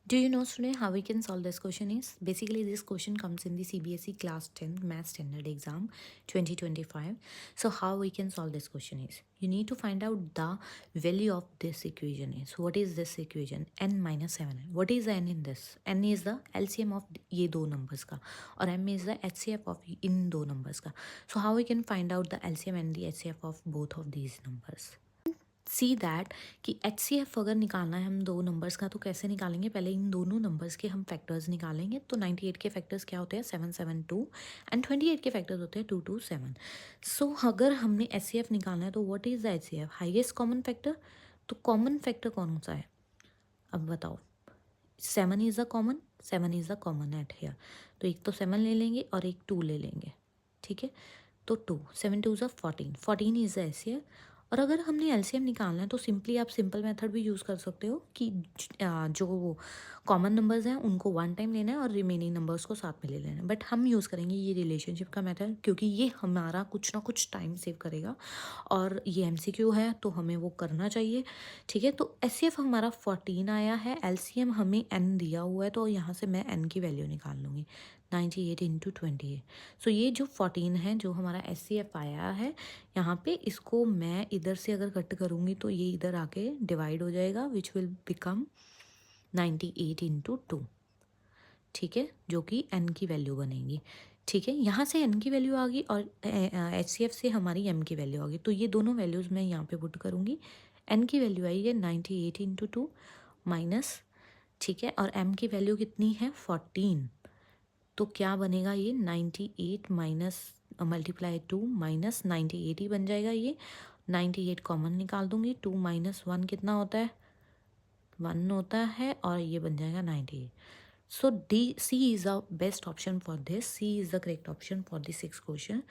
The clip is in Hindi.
Do you know student how we can solve this question is basically this question comes in the CBSE class 10 math standard exam 2025. So how we can solve this question is you need to find out the value of this equation is what is this equation n minus 7 है. What is n in this? N is the LCM of ये दो numbers का और m is the HCF of इन दो numbers का. So how we can find out the LCM and the HCF of both of these numbers? See that कि एच सी एफ अगर निकालना है हम दो नंबर्स का तो कैसे निकालेंगे. पहले इन दोनों नंबर्स के हम फैक्टर्स निकालेंगे. तो 98 के फैक्टर्स क्या होते हैं 772 एंड 28 के फैक्टर्स होते हैं 227. सो अगर हमने एच सी एफ निकालना है तो what is the H C F highest common factor. तो कॉमन फैक्टर कौन सा है अब बताओ. 7 is the common at here. तो एक तो 7 ले लेंगे और एक 2 ले लेंगे. ठीक है. तो 2 7 2 14 is the H C F. और अगर हमने एलसीएम निकालना है तो सिंपली आप सिंपल मेथड भी यूज़ कर सकते हो कि जो कॉमन नंबर्स हैं उनको वन टाइम लेना है और रिमेनिंग नंबर्स को साथ में ले लेना है. बट हम यूज़ करेंगे ये रिलेशनशिप का मेथड क्योंकि ये हमारा कुछ ना कुछ टाइम सेव करेगा और ये एमसीक्यू है तो हमें वो करना चाहिए. ठीक है. तो एचसीएफ हमारा 14 आया है. एलसीएम हमें एन दिया हुआ है तो यहाँ से मैं एन की वैल्यू निकाल लूँगी 98 इंटू 28. सो ये जो 14 है जो हमारा एचसीएफ आया है यहाँ पे इसको मैं इधर से अगर कट करूँगी तो ये इधर आके डिवाइड हो जाएगा विच विल बिकम 98 इंटू 2. ठीक है. जो कि एन की वैल्यू बनेगी. ठीक है. यहाँ से एन की वैल्यू आ गई और एच सी एफ से हमारी एम की वैल्यू आ गई. तो ये दोनों वैल्यूज़ मैं यहाँ पे पुट करूँगी. एन की वैल्यू आई है 98 इंटू 2 माइनस. ठीक है. और एम की वैल्यू कितनी है 14. तो क्या बनेगा ये 98 माइनस मल्टीप्लाई 2 माइनस 98 ही बन जाएगा. ये 98 कॉमन निकाल दूंगी. 2 माइनस 1 कितना होता है 1 होता है और ये बन जाएगा 98. So D C is the best option for this. C is the correct option for this 6th question.